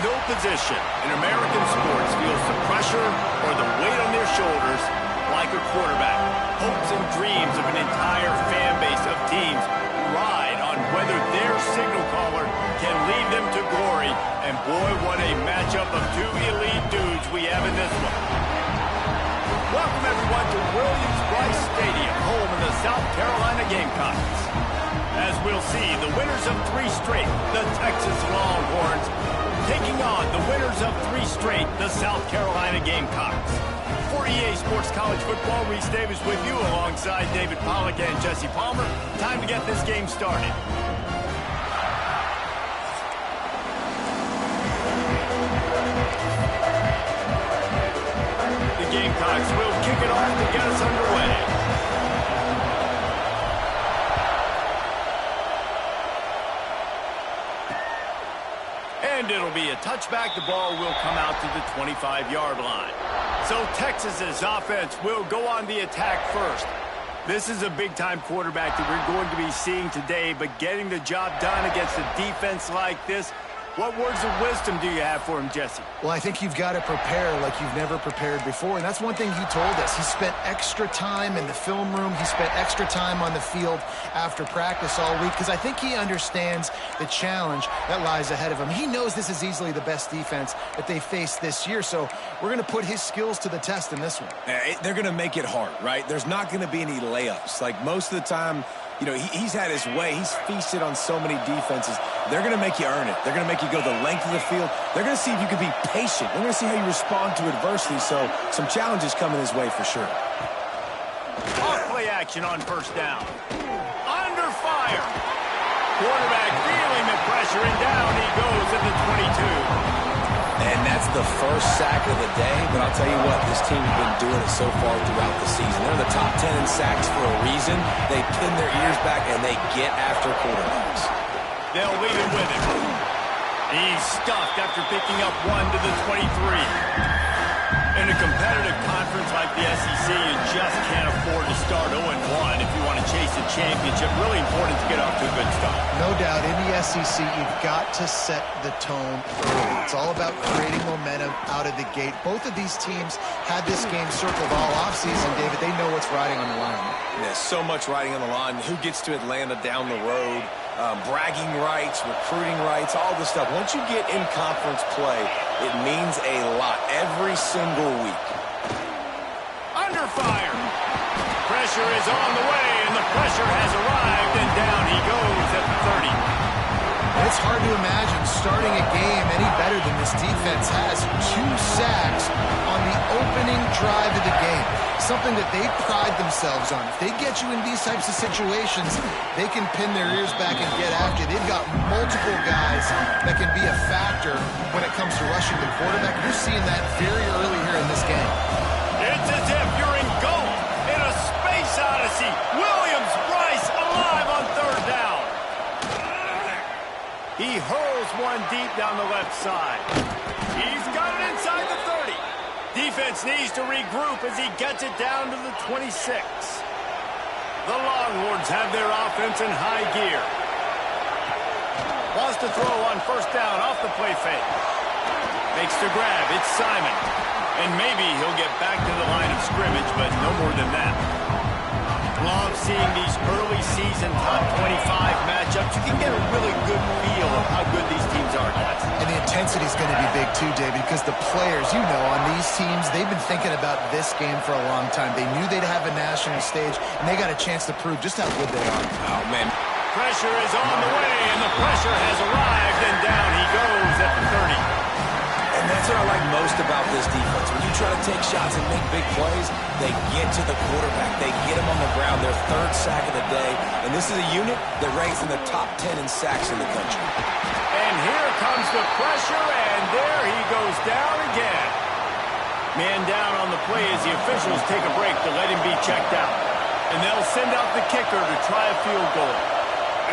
fill position in American sports feels the pressure or the weight on their shoulders like a quarterback. Hopes and dreams of an entire fan base of teams ride on whether their signal caller can lead them to glory. And boy, what a matchup of two elite dudes we have in this one. Welcome everyone to Williams-Brice Stadium, home of the South Carolina Gamecocks. As we'll see, the winners of 3 straight, the Texas Longhorns, taking on the winners of 3 straight, the South Carolina Gamecocks. For EA Sports College Football, Reese Davis with you alongside David Pollack and Jesse Palmer. Time to get this game started. The Gamecocks will kick it off to get us underway. And it'll be a touchback. The ball will come out to the 25-yard line. So Texas's offense will go on the attack first. This is a big-time quarterback that we're going to be seeing today, but getting the job done against a defense like this, what words of wisdom do you have for him, Jesse? Well, I think you've got to prepare like you've never prepared before, and that's one thing he told us. He spent extra time in the film room. He spent extra time on the field after practice all week because I think he understands the challenge that lies ahead of him. He knows this is easily the best defense that they face this year, so we're going to put his skills to the test in this one. They're going to make it hard, right? There's not going to be any layups. Like most of the time, you know, he's had his way. He's feasted on so many defenses. They're going to make you earn it. They're going to make you go the length of the field. They're going to see if you can be patient. They're going to see how you respond to adversity. So some challenges coming his way for sure. Off play action on first down. Under fire. Quarterback feeling the pressure, and down he goes at the 22. And that's the first sack of the day, but I'll tell you what, this team has been doing it so far throughout the season. They're in the top 10 in sacks for a reason. They pin their ears back, and they get after quarterbacks. They'll leave it with him. He's stuffed after picking up 1 to the 23. In a competitive conference like the SEC, you just can't afford to start 0-1 if you want to chase a championship. Really important to get off to a good start. No doubt, in the SEC, you've got to set the tone early. It's all about creating momentum out of the gate. Both of these teams had this game circled all offseason, David. They know what's riding on the line. Yeah, so much riding on the line. Who gets to Atlanta down the road? Bragging rights, recruiting rights, all this stuff. Once you get in conference play, it means a lot every single week. Under fire. Pressure is on the way, and the pressure has arrived, and down he goes at the 30. It's hard to imagine starting a game any better than this defense has. 2 sacks on the opening drive of the game. Something that they pride themselves on. If they get you in these types of situations, they can pin their ears back and get after you. They've got multiple guys that can be a factor when it comes to rushing the quarterback. You're seeing that very early here in this game. It's as if you're in goal in a space odyssey. Williams-Brice alive on third down. He hurls one deep down the left side. He's got it inside the 30. Defense needs to regroup as he gets it down to the 26. The Longhorns have their offense in high gear. Wants to throw on first down off the play fake. Makes the grab. It's Simon. And maybe he'll get back to the line of scrimmage, but no more than that. Love seeing these early season top 25 matchups. You can get a really good feel of how good these teams are, guys. And the intensity is going to be big too, David, because the players, you know, on these teams, they've been thinking about this game for a long time. They knew they'd have a national stage, and they got a chance to prove just how good they are. Oh, man. Pressure is on the way, and the pressure has arrived, and down he goes at the 30. And that's what I like most about this defense. When you try to take shots and make big plays, they get to the quarterback. They get him on the ground, their 3rd sack of the day. And this is a unit that ranks in the top 10 in sacks in the country. And here comes the pressure, and there he goes down again. Man down on the play as the officials take a break to let him be checked out. And they'll send out the kicker to try a field goal.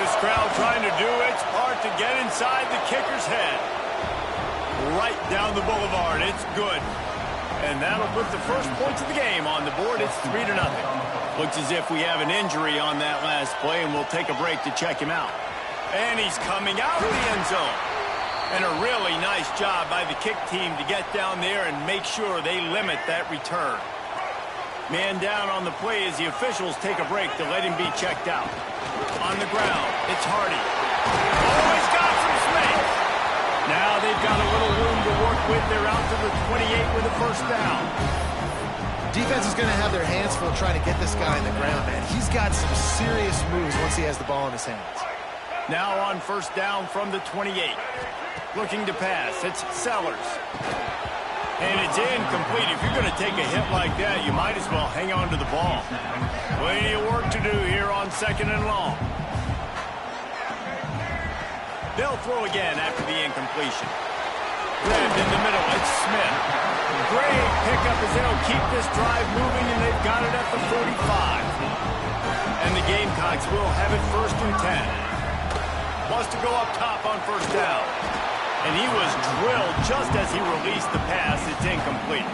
This crowd trying to do its part to get inside the kicker's head. Right down the boulevard. It's good. And that'll put the first points of the game on the board. It's 3-0. Looks as if we have an injury on that last play, and we'll take a break to check him out. And he's coming out of the end zone. And a really nice job by the kick team to get down there and make sure they limit that return. Man down on the play as the officials take a break to let him be checked out. On the ground, it's Hardy. Oh, he's got some space. Now they've got a little room to work with. They're out to the 28 with a first down. Defense is going to have their hands full trying to get this guy on the ground, man. He's got some serious moves once he has the ball in his hands. Now on first down from the 28. Looking to pass, it's Sellers. And it's incomplete. If you're going to take a hit like that, you might as well hang on to the ball. Plenty of work to do here on 2nd and long. They'll throw again after the incompletion. Grabbed in the middle, it's Smith. Great pickup as they'll keep this drive moving, and they've got it at the 45. And the Gamecocks will have it 1st and 10. Wants to go up top on first down. And he was drilled just as he released the pass. It's incomplete.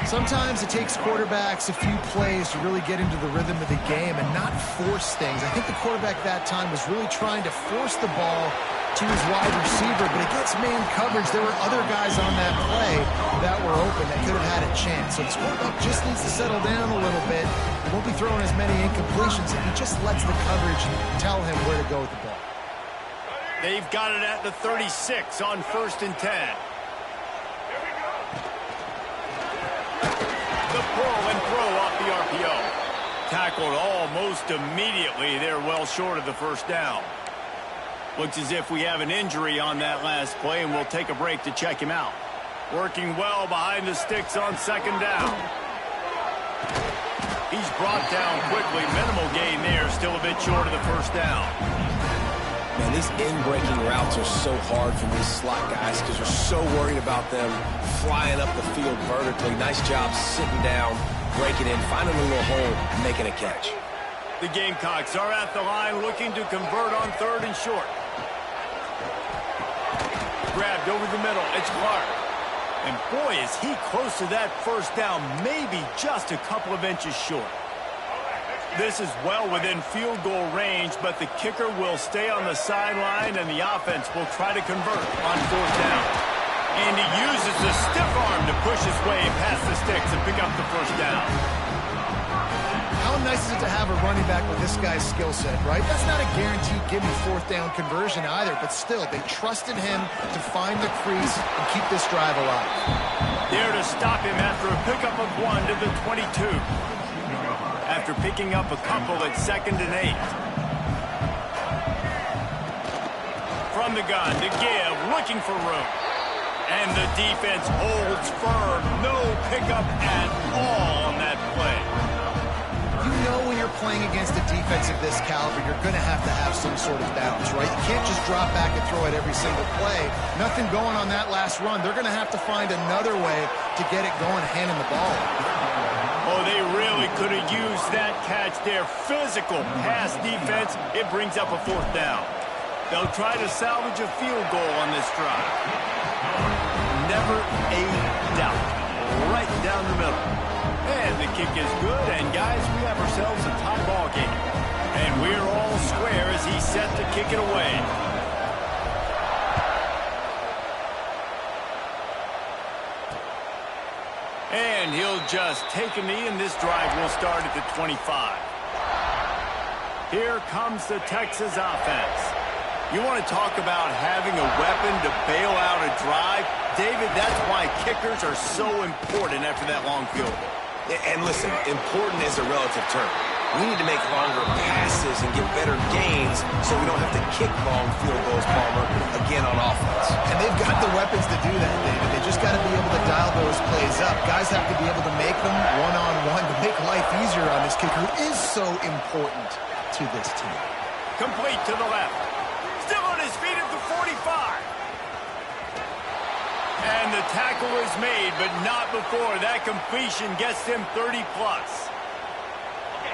Sometimes it takes quarterbacks a few plays to really get into the rhythm of the game and not force things. I think the quarterback that time was really trying to force the ball to his wide receiver, but against man coverage, there were other guys on that play that were open that could have had a chance. So this quarterback just needs to settle down a little bit. He won't be throwing as many incompletions if he just lets the coverage tell him where to go with the ball. They've got it at the 36 on 1st and 10. The pull and throw off the RPO. Tackled almost immediately. They're well short of the first down. Looks as if we have an injury on that last play, and we'll take a break to check him out. Working well behind the sticks on 2nd down. He's brought down quickly. Minimal gain there. Still a bit short of the first down. Man, these in-breaking routes are so hard for these slot guys because you're so worried about them flying up the field vertically. Nice job sitting down, breaking in, finding a little hole, and making a catch. The Gamecocks are at the line looking to convert on 3rd and short. Grabbed over the middle. It's Clark. And boy, is he close to that first down, maybe just a couple of inches short. This is well within field goal range, but the kicker will stay on the sideline, and the offense will try to convert on 4th down. And he uses the stiff arm to push his way past the sticks and pick up the first down. How nice is it to have a running back with this guy's skill set, right? That's not a guaranteed give-me 4th down conversion either, but still, they trusted him to find the crease and keep this drive alive. There to stop him after a pickup of 1 to the 22. After picking up a couple at 2nd and 8. From the gun to give, looking for room. And the defense holds firm. No pickup at all on that play. You know when you're playing against a defense of this caliber, you're going to have some sort of balance, right? You can't just drop back and throw it every single play. Nothing going on that last run. They're going to have to find another way to get it going, handing the ball. Oh, they really could have used that catch there. Physical pass defense. It brings up a 4th down. They'll try to salvage a field goal on this drive. Never a doubt. Right down the middle. And the kick is good. And, guys, we have ourselves a tie ball game. And we're all square as he's set to kick it away. And he'll just take a knee, and this drive will start at the 25. Here comes the Texas offense. You want to talk about having a weapon to bail out a drive? David, that's why kickers are so important after that long field goal. And listen, important is a relative term. We need to make longer passes and get better gains so we don't have to kick long field goals, Palmer, again on offense. And they've got the weapons to do that, David. They just got to be able to dial those plays up. Guys have to be able to make them one-on-one to make life easier on this kicker who is so important to this team. Complete to the left. Still on his feet at the 45. And the tackle is made, but not before that completion gets him 30-plus.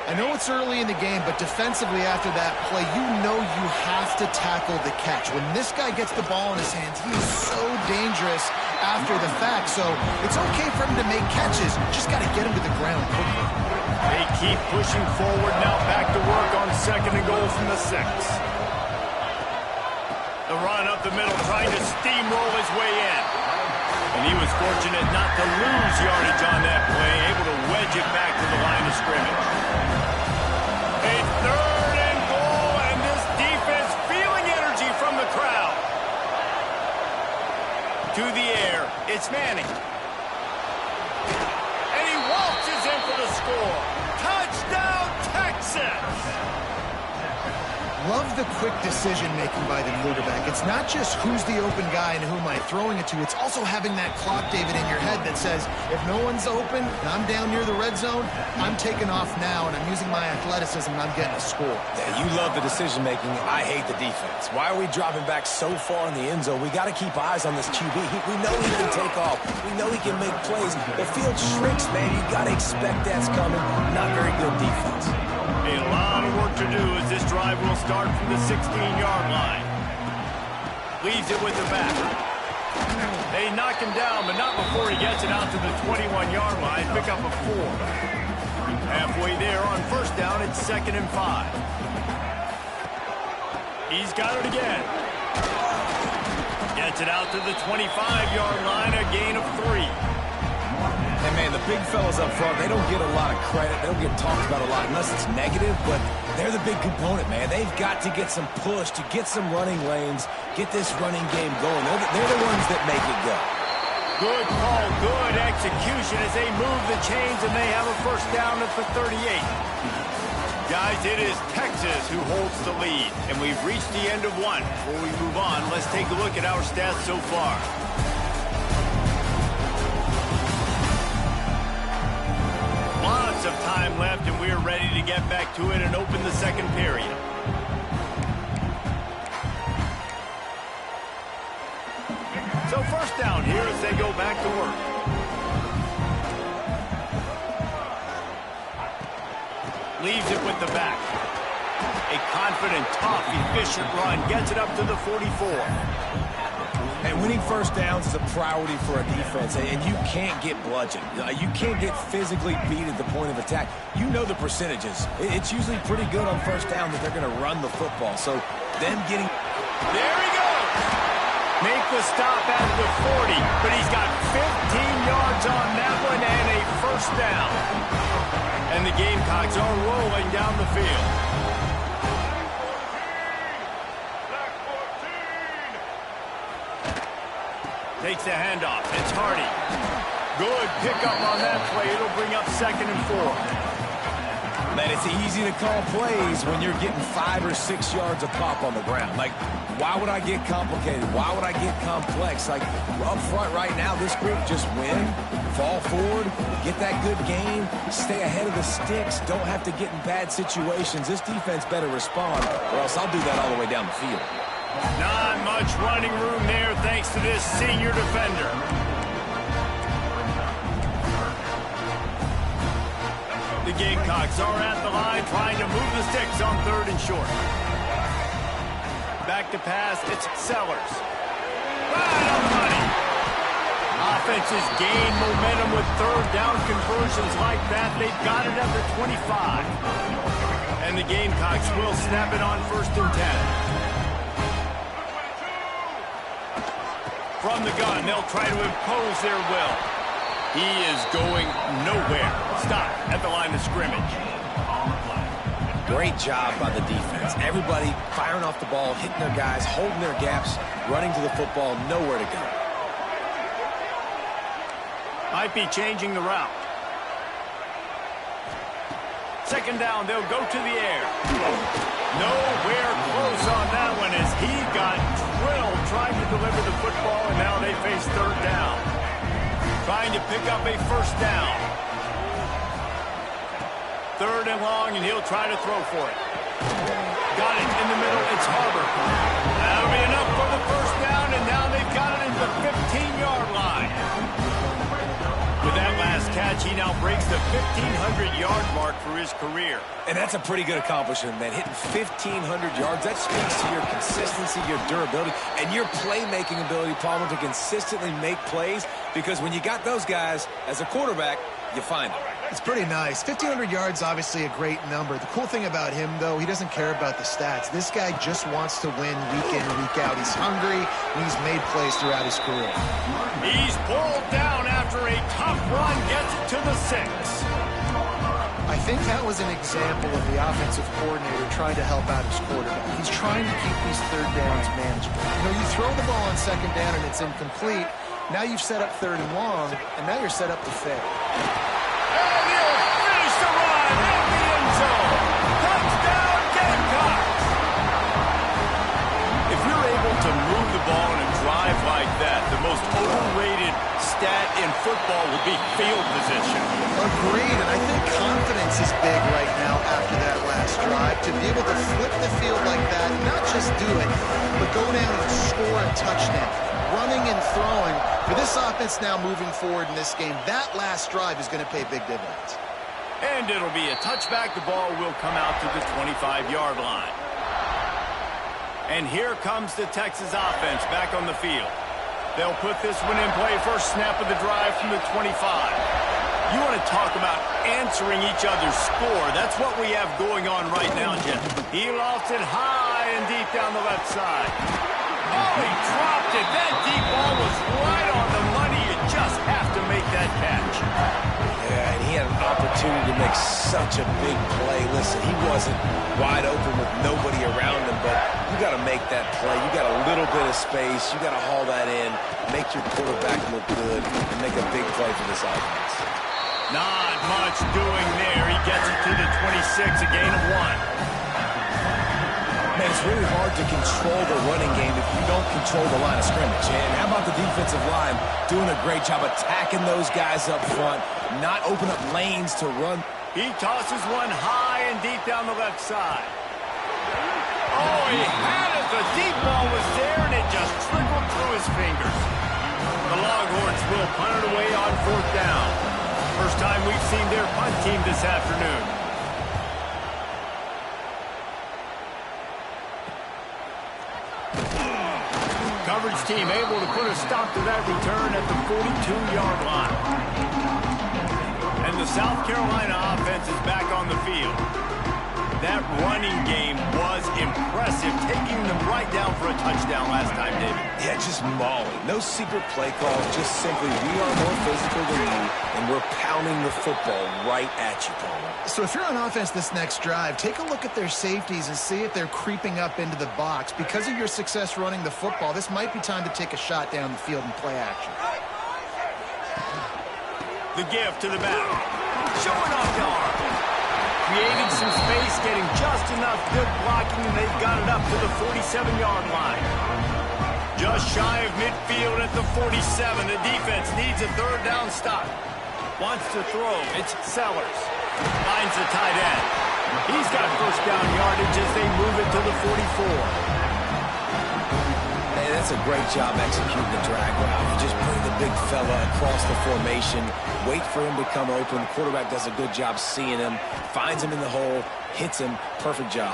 I know it's early in the game, but defensively after that play, you know you have to tackle the catch. When this guy gets the ball in his hands, he is so dangerous after the fact. So it's okay for him to make catches. Just got to get him to the ground quickly. They keep pushing forward now, back to work on 2nd and goal from the 6. The run up the middle, trying to steal his way in. And he was fortunate not to lose yardage on that play, able to wedge it back to the line of scrimmage. A 3rd and goal, and this defense feeling energy from the crowd. To the air, it's Manning. And he waltzes in for the score. Touchdown, Texas! Love the quick decision-making by the quarterback. It's not just who's the open guy and who am I throwing it to. It's also having that clock, David, in your head that says, if no one's open and I'm down near the red zone, I'm taking off now, and I'm using my athleticism, and I'm getting a score. Yeah, you love the decision-making. I hate the defense. Why are we dropping back so far in the end zone? We got to keep eyes on this QB. We know he can take off. We know he can make plays. The field shrinks, man. You got to expect that's coming. Not very good defense. A lot of work to do as this drive will start from the 16-yard line. Leaves it with the back. They knock him down, but not before he gets it out to the 21-yard line. Pick up a 4. Halfway there on first down, it's 2nd and 5. He's got it again. Gets it out to the 25-yard line, a gain of 3. And, man, the big fellas up front, they don't get a lot of credit. They don't get talked about a lot unless it's negative, but they're the big component, man. They've got to get some push, to get some running lanes, get this running game going. They're the ones that make it go. Good call, good execution as they move the chains, and they have a first down at the 38. Guys, it is Texas who holds the lead, and we've reached the end of one. Before we move on, let's take a look at our stats so far. Lots of time left, and we're ready to get back to it and open the second period. So first down here as they go back to work. Leaves it with the back. A confident, tough, efficient run gets it up to the 44. And winning first downs is a priority for a defense, and you can't get bludgeoned. You can't get physically beat at the point of attack. You know the percentages. It's usually pretty good on first down that they're going to run the football. So them getting... There he goes! Make the stop at the 40, but he's got 15 yards on that one and a first down. And the Gamecocks are rolling down the field. Takes the handoff. It's Hardy. Good pickup on that play. It'll bring up 2nd and 4. Man, it's easy to call plays when you're getting 5 or 6 yards a pop on the ground. Like, why would I get complicated? Why would I get complex? Like, up front right now, this group just win, fall forward, get that good gain, stay ahead of the sticks, don't have to get in bad situations. This defense better respond, or else I'll do that all the way down the field. Not much running room there thanks to this senior defender. The Gamecocks are at the line trying to move the sticks on 3rd and short. Back to pass, it's Sellers. Right on the money. Offenses gain momentum with 3rd down conversions like that. They've got it at the 25. And the Gamecocks will snap it on 1st and 10. From the gun, they'll try to impose their will. He is going nowhere. Stop at the line of scrimmage. Great job by the defense. Everybody firing off the ball, hitting their guys, holding their gaps, running to the football, nowhere to go. Might be changing the route. 2nd down, they'll go to the air. Nowhere close on that one as he got drilled trying to deliver the football, and now they face 3rd down. Trying to pick up a first down. 3rd and long, and he'll try to throw for it. Got it in the middle. It's Harbor. That'll be enough for the first down, and now they've got it at the 15-yard line. With that last catch, he now breaks the 1,500-yard mark for his career. And that's a pretty good accomplishment, man. Hitting 1,500 yards, that speaks to your consistency, your durability, and your playmaking ability, Palmer, to consistently make plays. Because when you got those guys as a quarterback, you find him. It's pretty nice. 1,500 yards, obviously a great number. The cool thing about him, though, he doesn't care about the stats. This guy just wants to win week in, week out. He's hungry, and he's made plays throughout his career. He's pulled down after a tough run, gets it to the 6. I think that was an example of the offensive coordinator trying to help out his quarterback. He's trying to keep these third downs manageable. You know, you throw the ball on second down and it's incomplete. Now you've set up third and long, and now you're set up to fail. And he'll finish the run in the end zone. Touchdown, Gamecocks! If you're able to move the ball in a drive like that, the most overrated stat in football will be field position. Agreed, and I think confidence is big right now after that last drive. To be able to flip the field like that, not just do it, but go down and score a touchdown. Running and throwing. For this offense now moving forward in this game, that last drive is going to pay big dividends. And it'll be a touchback. The ball will come out to the 25-yard line. And here comes the Texas offense back on the field. They'll put this one in play. First snap of the drive from the 25. You want to talk about answering each other's score. That's what we have going on right now, Jeff. He lost it high and deep down the left side. Oh, he dropped it. That deep ball was right on the money. You just have to make that catch. Yeah, and he had an opportunity to make such a big play. Listen, he wasn't wide open with nobody around him, but you got to make that play. You got a little bit of space. You got to haul that in, make your quarterback look good, and make a big play for this offense. Not much doing there. He gets it to the 26, a gain of 1. Man, it's really hard to control the running game if you don't control the line of scrimmage. And how about the defensive line doing a great job attacking those guys up front, not open up lanes to run. He tosses one high and deep down the left side. Oh, he had it. The deep ball was there, and it just trickled through his fingers. The Longhorns will punt it away on 4th down. First time we've seen their punt team this afternoon. Coverage team able to put a stop to that return at the 42-yard line. And the South Carolina offense is back on the field. That running game was impressive, taking them right down for a touchdown last time, David. Yeah, just mauling. No secret play calls, just simply we are more physical than you, and we're pounding the football right at you, Palmer. So if you're on offense this next drive, take a look at their safeties and see if they're creeping up into the box. Because of your success running the football, this might be time to take a shot down the field and play action. The give to the back. Showing off the arm. Creating some space, getting just enough good blocking, and they've got it up to the 47-yard line. Just shy of midfield at the 47. The defense needs a third down stop. Wants to throw. It's Sellers. Finds the tight end. He's got first down yardage as they move it to the 44. Hey, that's a great job executing the drag route. Just bring the big fella across the formation, wait for him to come open. The quarterback does a good job seeing him, finds him in the hole, hits him. Perfect job.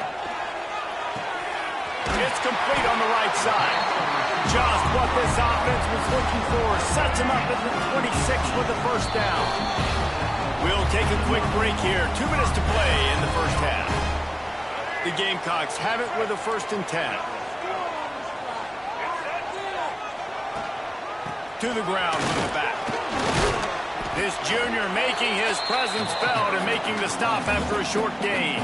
It's complete on the right side. Just what this offense was looking for. Sets him up at the 26 with the first down. We'll take a quick break here. 2 minutes to play in the first half. The Gamecocks have it with a 1st and 10. To the ground from the back. This junior making his presence felt and making the stop after a short gain.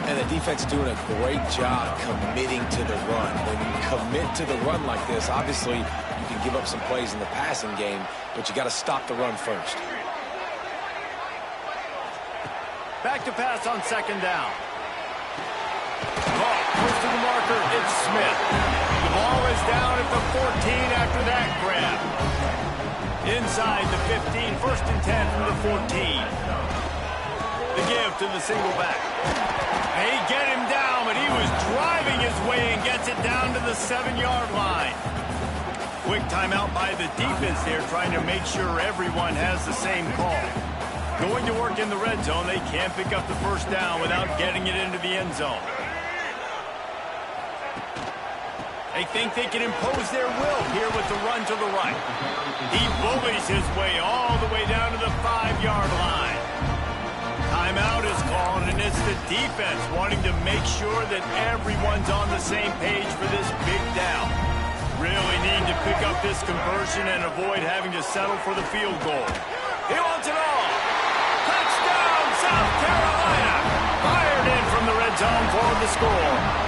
And the defense doing a great job committing to the run. When you commit to the run like this, obviously you can give up some plays in the passing game, but you got to stop the run first. Back to pass on 2nd down. Oh, close to the marker, it's Smith. The ball is down at the 14 after that grab. Inside the 15, 1st and 10 from the 14. The give to the single back. They get him down, but he was driving his way and gets it down to the 7-yard line. Quick timeout by the defense there, trying to make sure everyone has the same call. Going to work in the red zone, they can't pick up the first down without getting it into the end zone. They think they can impose their will here with the run to the right. He bullies his way all the way down to the 5-yard line. Timeout is called, and it's the defense wanting to make sure that everyone's on the same page for this big down. Really need to pick up this conversion and avoid having to settle for the field goal. He wants it all. Touchdown, South Carolina. Fired in from the red zone for the score.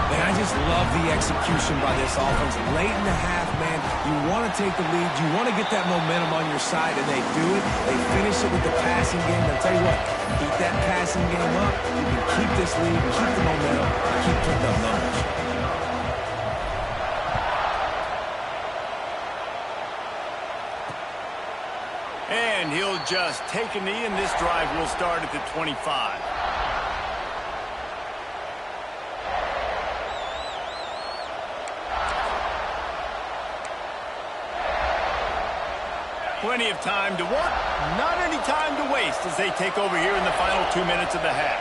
Man, I just love the execution by this offense. Late in the half, man, you want to take the lead. You want to get that momentum on your side, and they do it. They finish it with the passing game. I'll tell you what, keep that passing game up. You can keep this lead, keep the momentum, and keep putting up numbers. And he'll just take a knee, and this drive will start at the 25. Plenty of time to work, not any time to waste as they take over here in the final 2 minutes of the half.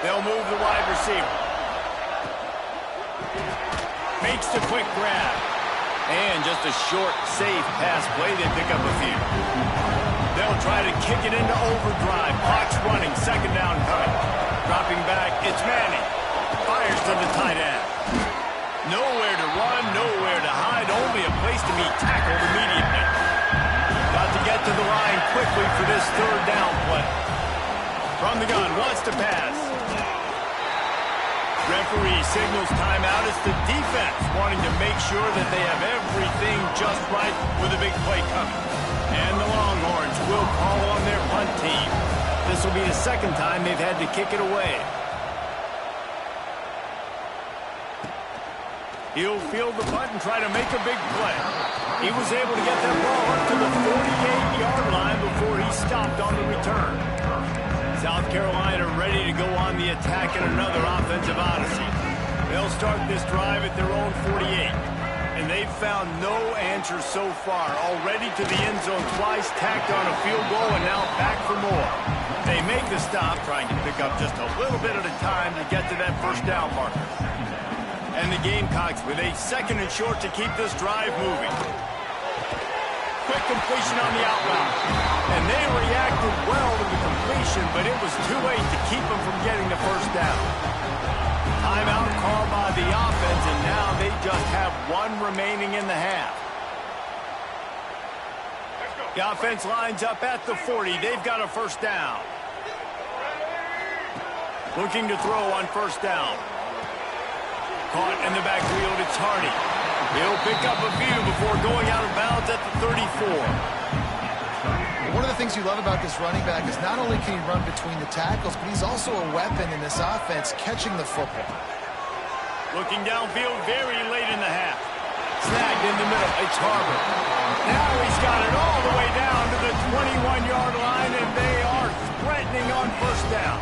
They'll move the wide receiver. Makes the quick grab. And just a short, safe pass play. They pick up a few. They'll try to kick it into overdrive. Clock's running. Second down coming. Dropping back. It's Manning. Fires to the tight end. Nowhere to run, nowhere to hide. Only a place to be tackled immediately. Got to get to the line quickly for this third down play. From the gun, wants to pass. Referee signals timeout. It's the defense wanting to make sure that they have everything just right with a big play coming. And the Longhorns will call on their punt team. This will be the second time they've had to kick it away. He'll field the punt and try to make a big play. He was able to get that ball up to the 48-yard line before he stopped on the return. South Carolina ready to go on the attack in another offensive odyssey. They'll start this drive at their own 48. And they've found no answer so far. Already to the end zone twice, tacked on a field goal, and now back for more. They make the stop, trying to pick up just a little bit at a time to get to that first down marker. And the Gamecocks with a second and short to keep this drive moving. Quick completion on the out route. And they reacted well to the completion, but it was too late to keep them from getting the first down. Timeout called by the offense, and now they just have one remaining in the half. The offense lines up at the 40. They've got a first down. Looking to throw on first down. Caught in the backfield, it's Hardy. He'll pick up a few before going out of bounds at the 34. One of the things you love about this running back is not only can he run between the tackles, but he's also a weapon in this offense catching the football. Looking downfield very late in the half. Snagged in the middle, it's Harvard. Now he's got it all the way down to the 21-yard line, and they are threatening on first down.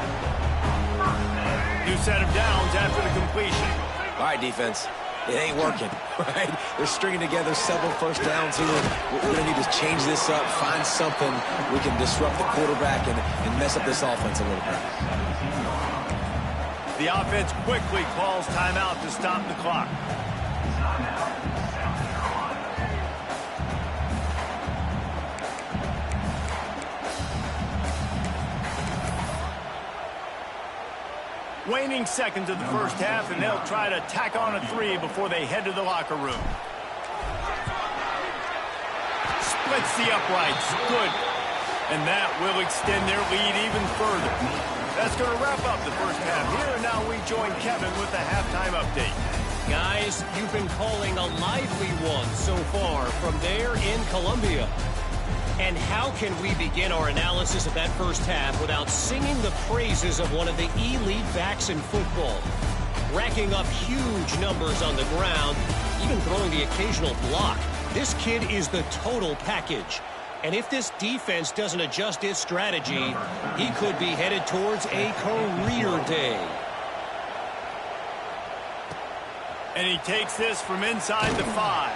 New set of downs after the completion. All right, defense. It ain't working, right? They're stringing together several first downs here. We're going to need to change this up, find something we can disrupt the quarterback and mess up this offense a little bit. The offense quickly calls timeout to stop the clock. Waning seconds of the first half, and they'll try to tack on a 3 before they head to the locker room. Splits the uprights. Good. And that will extend their lead even further. That's going to wrap up the first half here, and now we join Kevin with the halftime update. Guys, you've been calling a lively one so far from there in Columbia. And how can we begin our analysis of that first half without singing the praises of one of the elite backs in football? Racking up huge numbers on the ground, even throwing the occasional block. This kid is the total package. And if this defense doesn't adjust its strategy, he could be headed towards a career day. And he takes this from inside the 5.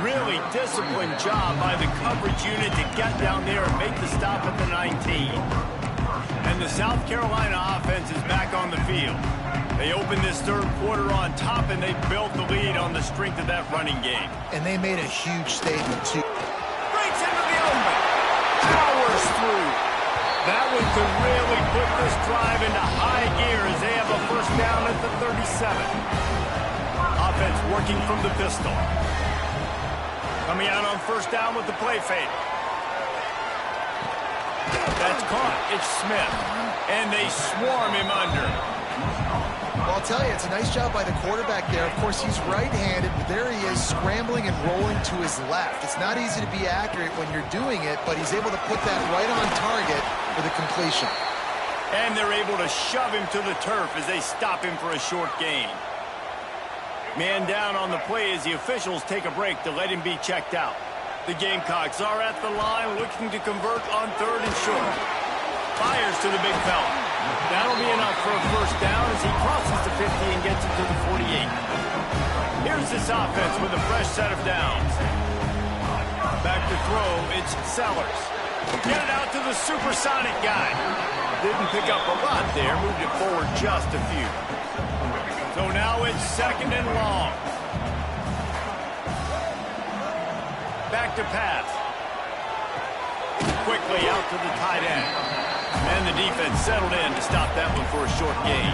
Really disciplined job by the coverage unit to get down there and make the stop at the 19. And the South Carolina offense is back on the field. They opened this third quarter on top, and they built the lead on the strength of that running game. And they made a huge statement, too. Breaks into the open. Powers through. That one could really put this drive into high gear as they have a first down at the 37. Offense working from the pistol. Coming out on first down with the play fake. That's caught. It's Smith. And they swarm him under. Well, I'll tell you, it's a nice job by the quarterback there. Of course, he's right-handed, but there he is scrambling and rolling to his left. It's not easy to be accurate when you're doing it, but he's able to put that right on target for the completion. And they're able to shove him to the turf as they stop him for a short gain. Man down on the play as the officials take a break to let him be checked out. The Gamecocks are at the line looking to convert on third and short. Fires to the big fella. That'll be enough for a first down as he crosses the 50 and gets it to the 48. Here's this offense with a fresh set of downs. Back to throw, it's Sellers. Get it out to the supersonic guy. Didn't pick up a lot there, moved it forward just a few. So now it's second and long. Back to pass. Quickly out to the tight end. And the defense settled in to stop that one for a short gain.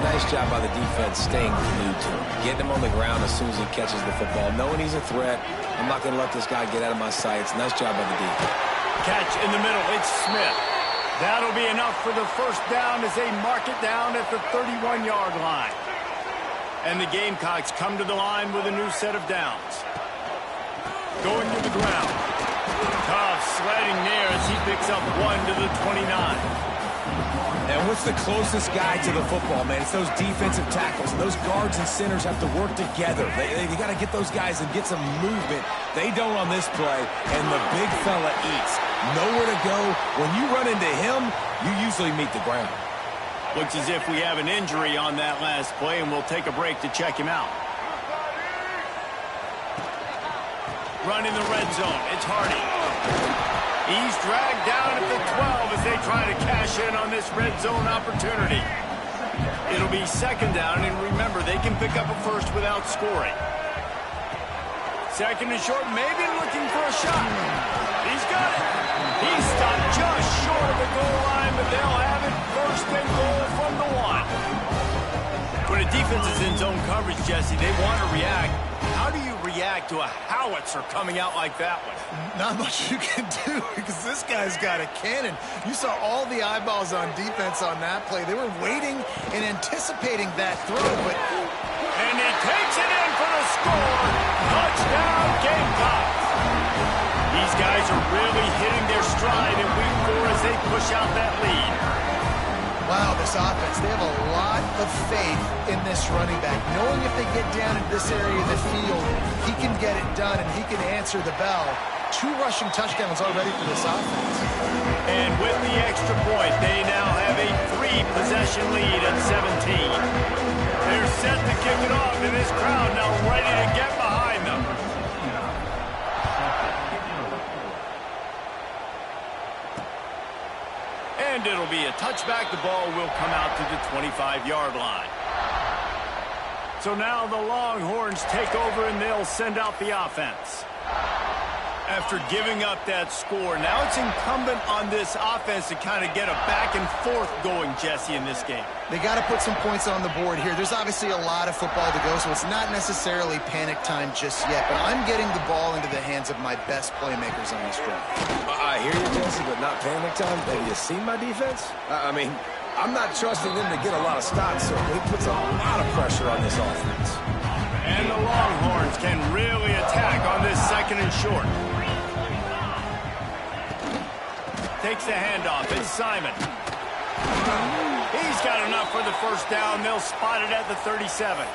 Nice job by the defense staying glued to him. Getting him on the ground as soon as he catches the football. Knowing he's a threat. I'm not going to let this guy get out of my sights. Nice job by the defense. Catch in the middle. It's Smith. That'll be enough for the first down as they mark it down at the 31-yard line. And the Gamecocks come to the line with a new set of downs. Going to the ground. Tough sledding there as he picks up one to the 29. And what's the closest guy to the football, man? It's those defensive tackles. Those guards and centers have to work together. They got to get those guys and get some movement. They don't on this play, and the big fella eats. Nowhere to go. When you run into him, you usually meet the ground. Looks as if we have an injury on that last play, and we'll take a break to check him out. Run in the red zone. It's Hardy. He's dragged down at the 12 as they try to cash in on this red zone opportunity. It'll be second down, and remember, they can pick up a first without scoring. Second and short, maybe looking for a shot. He's got it. He's stopped just short of the goal line, but they'll have it first and goal from the one. When a defense is in zone coverage, Jesse, they want to react. How do you react to a howitzer coming out like that one? Not much you can do because this guy's got a cannon. You saw all the eyeballs on defense on that play. They were waiting and anticipating that throw, but... And he takes it in for the score. Touchdown, Gamecocks. These guys are really hitting their stride in week 4 as they push out that lead. Wow, this offense, they have a lot of faith in this running back. Knowing if they get down in this area of the field, he can get it done and he can answer the bell. 2 rushing touchdowns already for this offense. And with the extra point, they now have a 3-possession lead at 17. They're set to kick it off, and this crowd now ready to get behind them. And it'll be a touchback. The ball will come out to the 25-yard line. So now the Longhorns take over, and they'll send out the offense. After giving up that score, now it's incumbent on this offense to kind of get a back and forth going, Jesse, in this game. They got to put some points on the board here. There's obviously a lot of football to go, so it's not necessarily panic time just yet. But I'm getting the ball into the hands of my best playmakers on this drive. I hear you, Jesse, but not panic time. Have you seen my defense? I mean, I'm not trusting them to get a lot of stops, so it puts a lot of pressure on this offense. And the Longhorns can really attack on this second and short. Takes the handoff. It's Simon. He's got enough for the first down. They'll spot it at the 37.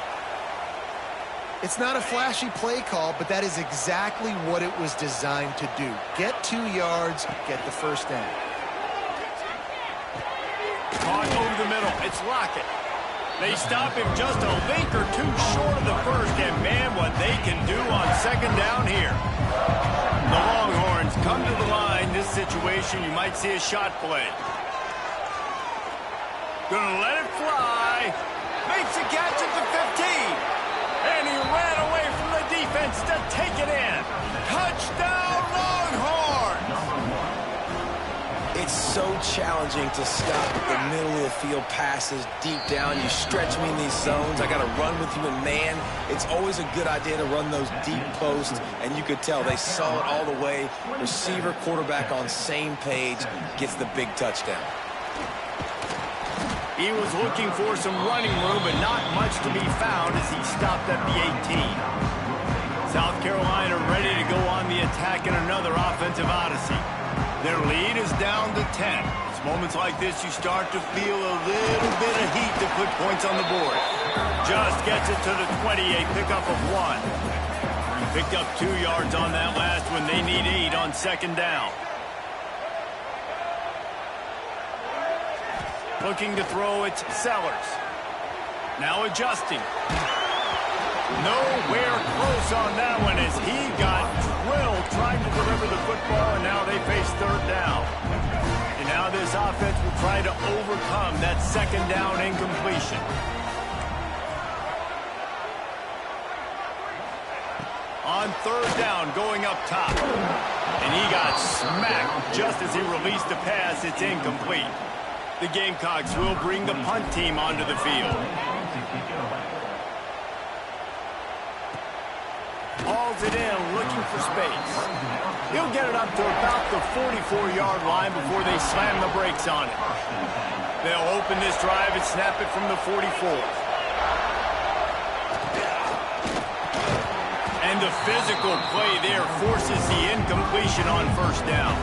It's not a flashy play call, but that is exactly what it was designed to do. Get 2 yards, get the first down. Caught over the middle. It's Lockett. They stop him just a link or 2 short of the first, and man, what they can do on second down here. The Longhorns come to the line. This situation, you might see a shot play. Gonna let it fly. Makes a catch at the 15. And he ran away from the defense to take it in. Touchdown, Longhorns! It's so challenging to stop at the middle of the field passes deep down. You stretch me in these zones. I got to run with you in man. It's always a good idea to run those deep posts, and you could tell they saw it all the way. Receiver, quarterback on same page, gets the big touchdown. He was looking for some running room, but not much to be found as he stopped at the 18. South Carolina ready to go on the attack in another offensive odyssey. Their lead is down to 10. It's moments like this you start to feel a little bit of heat to put points on the board. Just gets it to the 20, a pickup of 1. He picked up 2 yards on that last one. They need 8 on second down. Looking to throw, it's Sellers. Now adjusting. Nowhere close on that one as he got drilled trying to deliver the football, and now they face third down. And now this offense will try to overcome that second down incompletion. On third down, going up top. And he got smacked just as he released the pass. It's incomplete. The Gamecocks will bring the punt team onto the field. Hauls it in, looking for space. He'll get it up to about the 44-yard line before they slam the brakes on it. They'll open this drive and snap it from the 44. And the physical play there forces the incompletion on first down.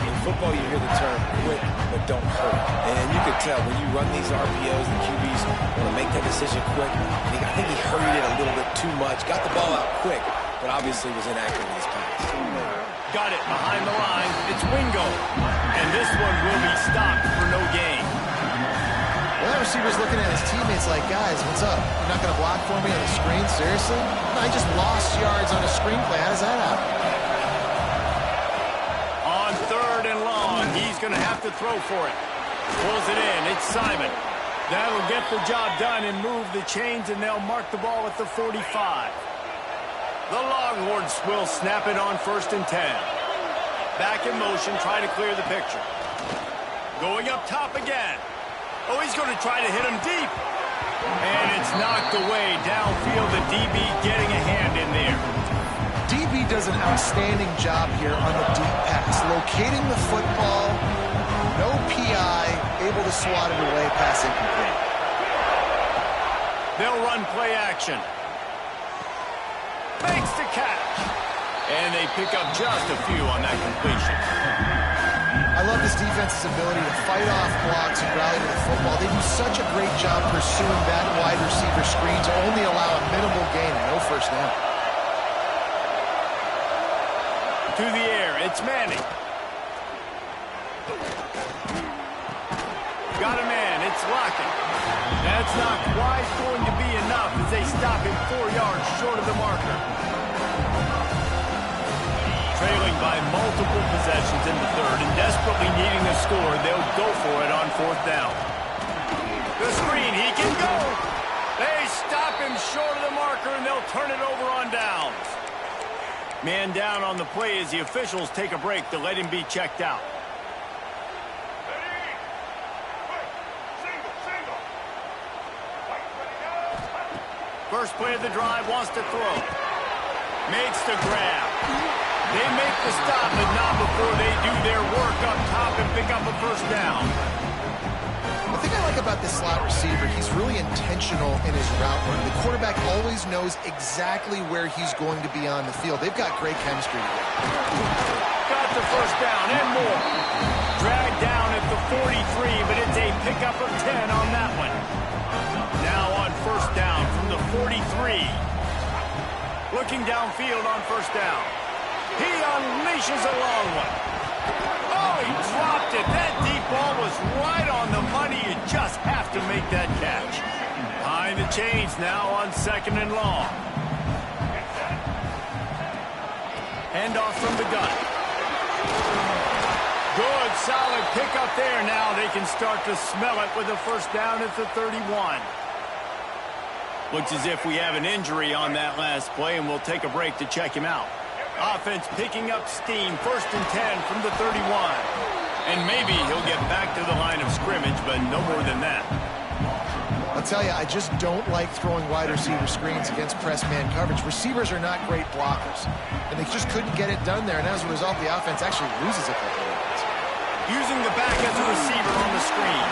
In football, you hear the term quick, but don't hurt. And you could tell when you run these RPOs, the QBs want to make that decision quick. And I think he hurried it a little bit too much. Got the ball out quick, but obviously was inaccurate in his pass. Got it behind the line. It's Wingo. And this one will be stopped for no gain. Well, that receiver's looking at his teammates like, guys, what's up? You're not going to block for me on the screen? Seriously? I just lost yards on a screenplay. How does that happen? He's going to have to throw for it. Pulls it in. It's Simon. That'll get the job done and move the chains, and they'll mark the ball at the 45. The Longhorns will snap it on 1st and 10. Back in motion, try to clear the picture. Going up top again. Oh, he's going to try to hit him deep. And it's knocked away downfield. The DB getting a hand in there. DB does an outstanding job here on the deep pass, locating the football, no PI, able to swat it away, pass incomplete. They'll run play action. Makes the catch. And they pick up just a few on that completion. I love this defense's ability to fight off blocks and rally to the football. They do such a great job pursuing that wide receiver screen to only allow a minimal gain and no first down. To the air, it's Manning. Got a man, it's Lockett. That's not quite going to be enough as they stop him 4 yards short of the marker. Trailing by multiple possessions in the third and desperately needing a score, they'll go for it on 4th down. The screen, he can go. They stop him short of the marker and they'll turn it over on downs. Man down on the play as the officials take a break to let him be checked out. First play of the drive, wants to throw. Makes the grab. They make the stop, but not before they do their work up top and pick up a first down. The thing I like about this slot receiver, he's really intentional in his route running. The quarterback always knows exactly where he's going to be on the field. They've got great chemistry together. Got the first down and more. Dragged down at the 43, but it's a pickup of 10 on that one. Now on first down from the 43. Looking downfield on first down. He unleashes a long one. Oh, he dropped it. That deep ball was right on the money. You just have to make that catch. Behind the chains now on 2nd and long. Handoff from the gun. Good, solid pickup there. Now they can start to smell it with a first down at the 31. Looks as if we have an injury on that last play, and we'll take a break to check him out. Offense picking up steam, 1st and 10 from the 31. And maybe he'll get back to the line of scrimmage, but no more than that. I'll tell you, I just don't like throwing wide receiver screens against press man coverage. Receivers are not great blockers, and they just couldn't get it done there, and as a result, the offense actually loses a couple of yards. Using the back as a receiver on the screen.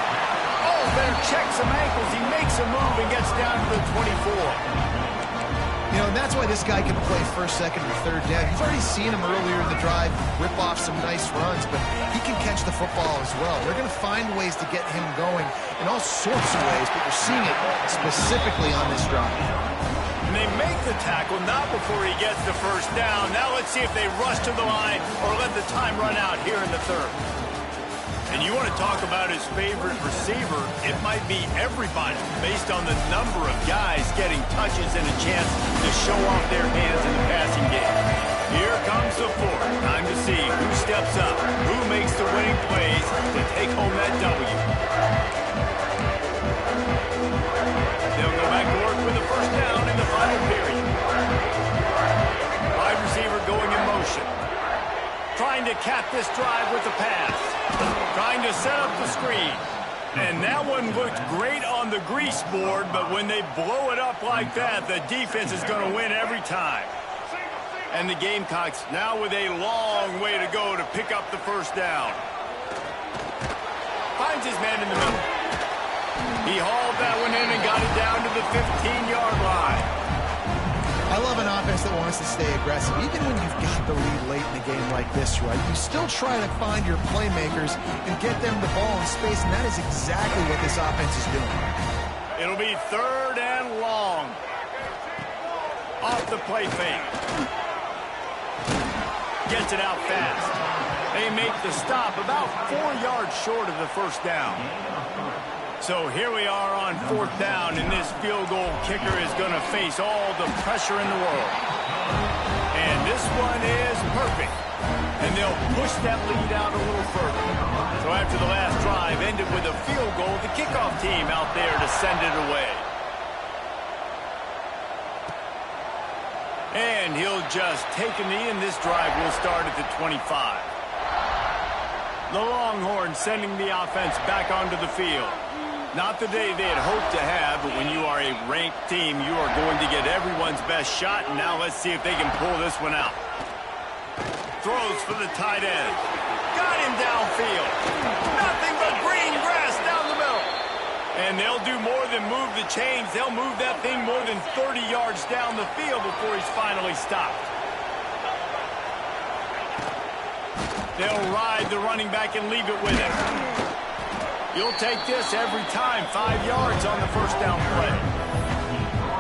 Oh, there, checks some ankles. He makes a move and gets down to the 24. You know, and that's why this guy can play 1st, 2nd, and 3rd down. You've already seen him earlier in the drive rip off some nice runs, but he can catch the football as well. They're going to find ways to get him going in all sorts of ways, but you're seeing it specifically on this drive. And they make the tackle, not before he gets the first down. Now let's see if they rush to the line or let the time run out here in the 3rd. And you want to talk about his favorite receiver, it might be everybody based on the number of guys getting touches and a chance to show off their hands in the passing game. Here comes the 4th. Time to see who steps up, who makes the winning plays to take home that W. They'll go back to work with the first down in the final period. Wide receiver going in motion. Trying to cap this drive with the pass. Trying to set up the screen. And that one looked great on the grease board, but when they blow it up like that, the defense is going to win every time. And the Gamecocks now with a long way to go to pick up the first down. Finds his man in the middle. He hauled that one in and got it down to the 15-yard line. I love an offense that wants to stay aggressive. Even when you've got the lead late in the game like this, right, you still try to find your playmakers and get them the ball in space, and that is exactly what this offense is doing. It'll be 3rd and long. Off the play fake. Gets it out fast. They make the stop about 4 yards short of the first down. So here we are on 4th down, and this field goal kicker is going to face all the pressure in the world. And this one is perfect. And they'll push that lead out a little further. So after the last drive ended with a field goal, the kickoff team out there to send it away. And he'll just take a knee, and this drive will start at the 25. The Longhorns sending the offense back onto the field. Not the day they had hoped to have, but when you are a ranked team, you are going to get everyone's best shot, and now let's see if they can pull this one out. Throws for the tight end. Got him downfield. Nothing but green grass down the middle. And they'll do more than move the chains. They'll move that thing more than 30 yards down the field before he's finally stopped. They'll ride the running back and leave it with him. You'll take this every time. 5 yards on the first down play.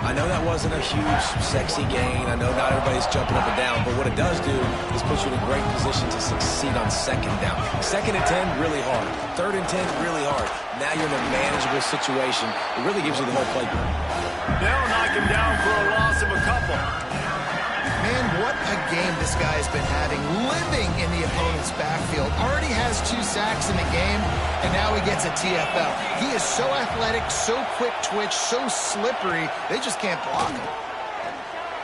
I know that wasn't a huge, sexy gain. I know not everybody's jumping up and down, but what it does do is put you in a great position to succeed on 2nd down. 2nd and 10, really hard. 3rd and 10, really hard. Now you're in a manageable situation. It really gives you the whole playbook. They'll knock him down for a loss of a couple. Man, what a game this guy has been having, living in the opponent's backfield. Already has 2 sacks in the game, and now he gets a TFL. He is so athletic, so quick twitch, so slippery, they just can't block him.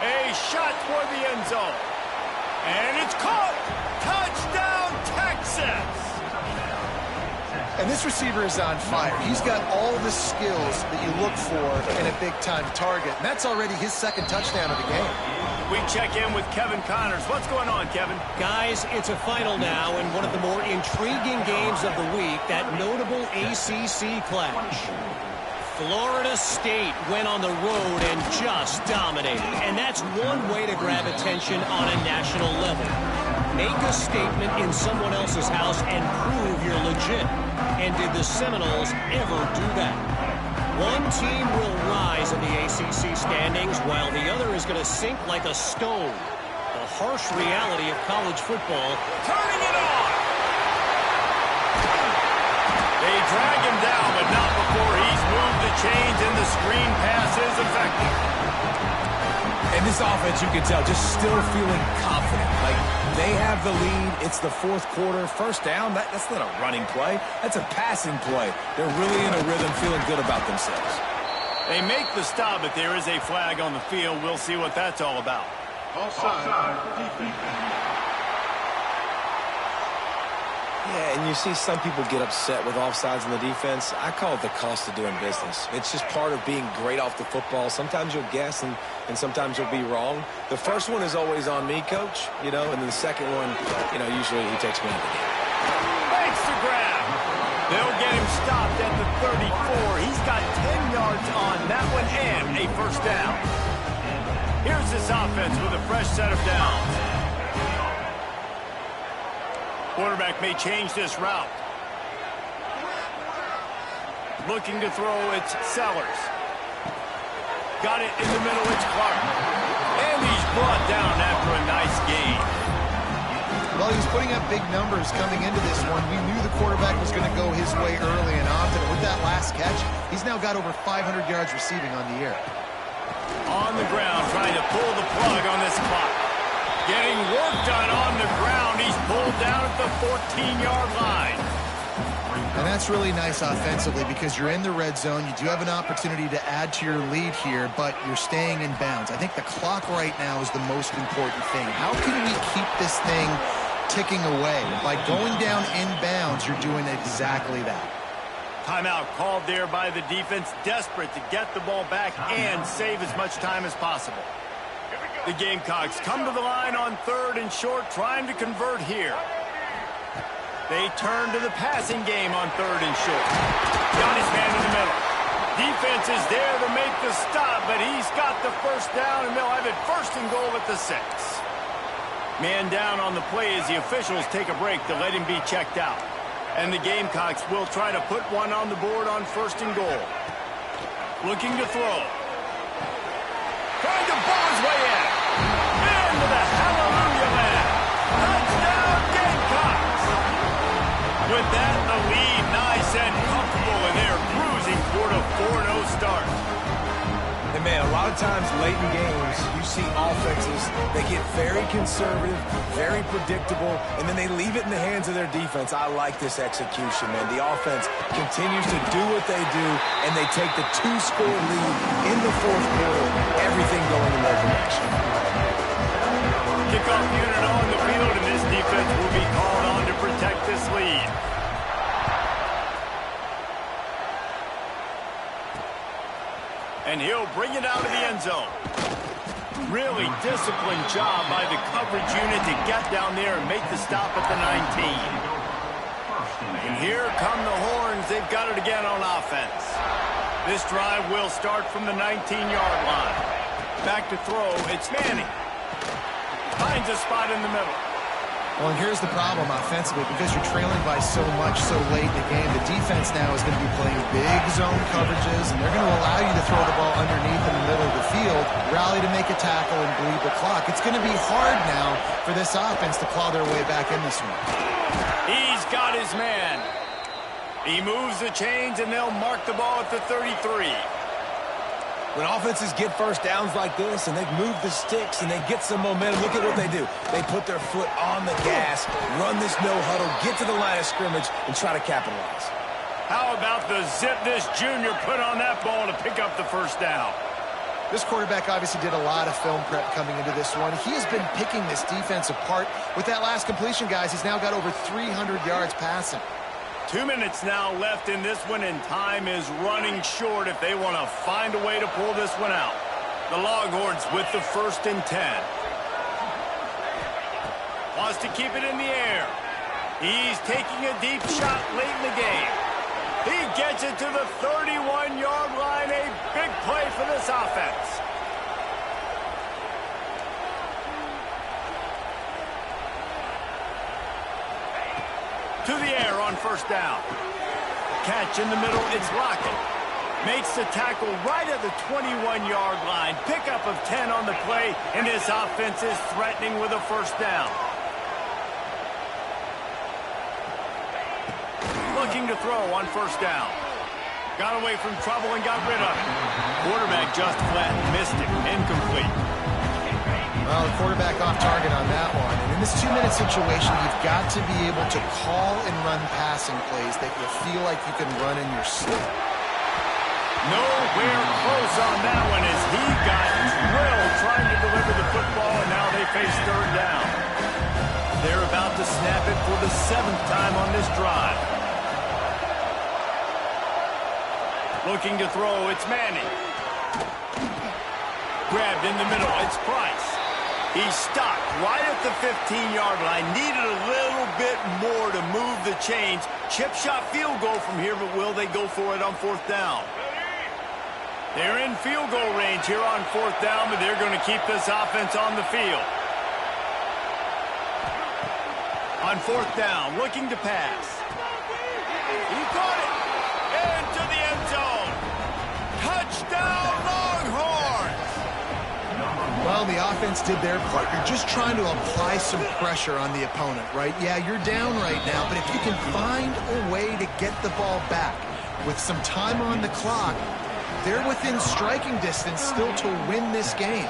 A shot toward the end zone. And it's caught. Touchdown, Texas. And this receiver is on fire. He's got all the skills that you look for in a big-time target. And that's already his 2nd touchdown of the game. We check in with Kevin Connors. What's going on, Kevin? Guys, it's a final now in one of the more intriguing games of the week, that notable ACC clash. Florida State went on the road and just dominated. And that's one way to grab attention on a national level. Make a statement in someone else's house and prove you're legit. And did the Seminoles ever do that? One team will rise in the ACC standings while the other is going to sink like a stone. The harsh reality of college football. Turning it on! They drag him down, but not before he's moved the chains and the screen pass is effective. And this offense, you can tell, just still feeling confident. Like, They have the lead. It's the fourth quarter. First down, that's not a running play. That's a passing play. They're really in a rhythm, feeling good about themselves. They make the stop, but there is a flag on the field. We'll see what that's all about. Yeah, and you see some people get upset with offsides in the defense. I call it the cost of doing business. It's just part of being great off the football. Sometimes you'll guess, and sometimes you'll be wrong. The first one is always on me, Coach, and then the second one, usually he takes me out of the game. Makes the grab. They'll get him stopped at the 34. He's got 10 yards on that one and a first down. Here's this offense with a fresh set of downs. Quarterback may change this route. Looking to throw, it's Sellers. Got it in the middle, it's Clark. And he's brought down after a nice gain. Well, he was putting up big numbers coming into this one. We knew the quarterback was going to go his way early and often. With that last catch, he's now got over 500 yards receiving on the year. On the ground, trying to pull the plug on this clock. Getting work done on the ground. He's pulled down at the 14-yard line. And that's really nice offensively because you're in the red zone. You do have an opportunity to add to your lead here, but you're staying in bounds. I think the clock right now is the most important thing. How can we keep this thing ticking away? By going down in bounds, you're doing exactly that. Timeout called there by the defense, desperate to get the ball back and save as much time as possible. The Gamecocks come to the line on 3rd and short, trying to convert here. They turn to the passing game on 3rd and short. Got his man in the middle. Defense is there to make the stop, but he's got the first down, and they'll have it 1st and goal at the 6. Man down on the play as the officials take a break to let him be checked out. And the Gamecocks will try to put one on the board on 1st and goal. Looking to throw. Trying to ball his way in. Into the hallelujah land. Touchdown Gamecocks. With that, the lead nice and comfortable, and they're cruising toward a 4-0 start. And man, a lot of times late in games, you see offenses, they get very conservative, very predictable, and then they leave it in the hands of their defense. I like this execution, man. The offense continues to do what they do, and they take the 2-score lead in the 4th quarter, everything going in their direction. Kickoff unit on the field, and this defense will be called on to protect this lead. And he'll bring it out of the end zone. Really disciplined job by the coverage unit to get down there and make the stop at the 19. And here come the Horns. They've got it again on offense. This drive will start from the 19-yard line. Back to throw, it's Manning. Finds a spot in the middle. Well, and here's the problem offensively, because you're trailing by so much so late in the game. The defense now is going to be playing big zone coverages, and they're going to allow you to throw the ball underneath in the middle of the field, rally to make a tackle, and bleed the clock. It's going to be hard now for this offense to claw their way back in this one. He's got his man. He moves the chains, and they'll mark the ball at the 33. When offenses get first downs like this and they move the sticks and they get some momentum, look at what they do. They put their foot on the gas, run this no huddle, get to the line of scrimmage, and try to capitalize. How about the zip this junior put on that ball to pick up the first down? This quarterback obviously did a lot of film prep coming into this one. He has been picking this defense apart. With that last completion, guys, he's now got over 300 yards passing. 2 minutes now left in this one, and time is running short if they want to find a way to pull this one out. The Longhorns with the 1st and 10. Wants to keep it in the air. He's taking a deep shot late in the game. He gets it to the 31-yard line. A big play for this offense. To the air on first down. Catch in the middle, it's Lockett. Makes the tackle right at the 21-yard line. Pickup of 10 on the play, and this offense is threatening with a first down. Looking to throw on first down. Got away from trouble and got rid of it. Quarterback just flat, missed it, incomplete. Well, the quarterback off target on that one. And in this 2-minute situation, you've got to be able to call and run passing plays that you feel like you can run in your sleep. Nowhere close on that one as he got drilled trying to deliver the football, and now they face third down. They're about to snap it for the 7th time on this drive. Looking to throw, it's Manning. Grabbed in the middle, it's Price. He stopped right at the 15-yard line. Needed a little bit more to move the chains. Chip shot field goal from here, but will they go for it on 4th down? They're in field goal range here on 4th down, but they're going to keep this offense on the field. On 4th down, looking to pass. He caught it. Into the end zone. Touchdown, Longhorns! Well, the offense did their part. You're just trying to apply some pressure on the opponent, right? Yeah, you're down right now, but if you can find a way to get the ball back with some time on the clock, they're within striking distance still to win this game.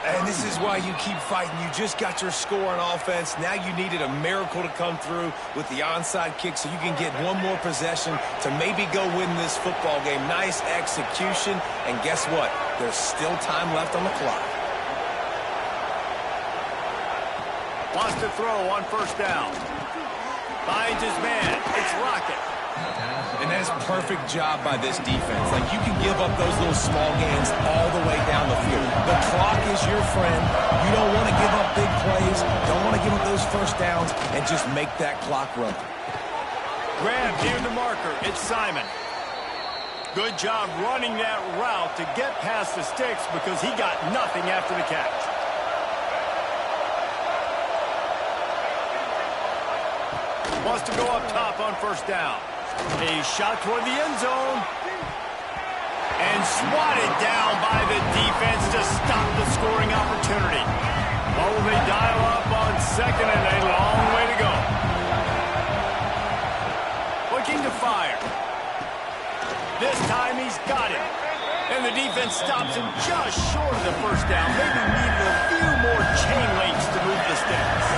And this is why you keep fighting. You just got your score on offense. Now you needed a miracle to come through with the onside kick so you can get one more possession to maybe go win this football game. Nice execution. And guess what? There's still time left on the clock. Wants to throw on 1st down. Finds his man. It's Rocket. And that's a perfect job by this defense. Like, you can give up those little small gains all the way down the field. The clock is your friend. You don't want to give up big plays. Don't want to give up those 1st downs and just make that clock run. Grab near the marker. It's Simon. Good job running that route to get past the sticks because he got nothing after the catch. Wants to go up top on 1st down. A shot toward the end zone. And swatted down by the defense to stop the scoring opportunity. Oh, they dial up on 2nd and a long way to go. Looking to fire. This time he's got it. And the defense stops him just short of the 1st down. Maybe needed a few more chain links to move the sticks.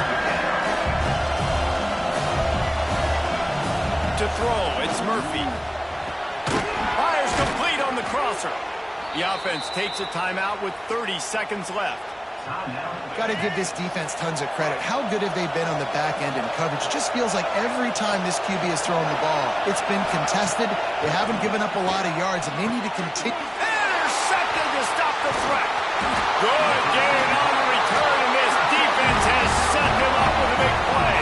To throw, it's Murphy. Fires complete on the crosser. The offense takes a timeout with 30 seconds left. Got to give this defense tons of credit. How good have they been on the back end in coverage? Just feels like every time this QB has thrown the ball, it's been contested. They haven't given up a lot of yards, and they need to continue. Intercepted to stop the threat. Good gain on the return, and this defense has set him up with a big play.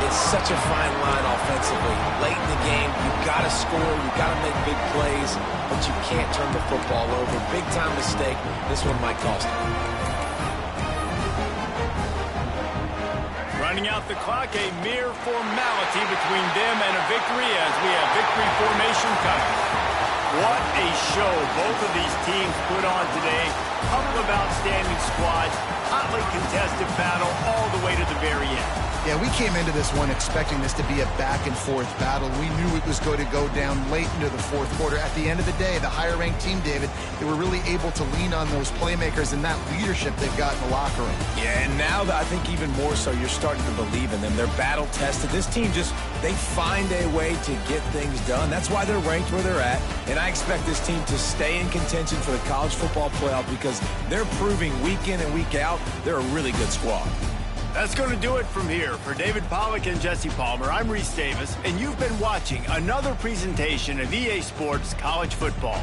It's such a fine line offensively. Late in the game, you've got to score, you've got to make big plays, but you can't turn the football over. Big-time mistake. This one might cost them. Running out the clock, a mere formality between them and a victory as we have victory formation coming. What a show both of these teams put on today. Couple of outstanding squads, hotly contested battle all the way to the very end. Yeah, we came into this one expecting this to be a back-and-forth battle. We knew it was going to go down late into the 4th quarter. At the end of the day, the higher-ranked team, David, they were really able to lean on those playmakers and that leadership they've got in the locker room. Yeah, and now I think even more so, you're starting to believe in them. They're battle-tested. This team they find a way to get things done. That's why they're ranked where they're at. And I expect this team to stay in contention for the college football playoff because they're proving week in and week out they're a really good squad. That's going to do it from here. For David Pollack and Jesse Palmer, I'm Reese Davis, and you've been watching another presentation of EA Sports College Football.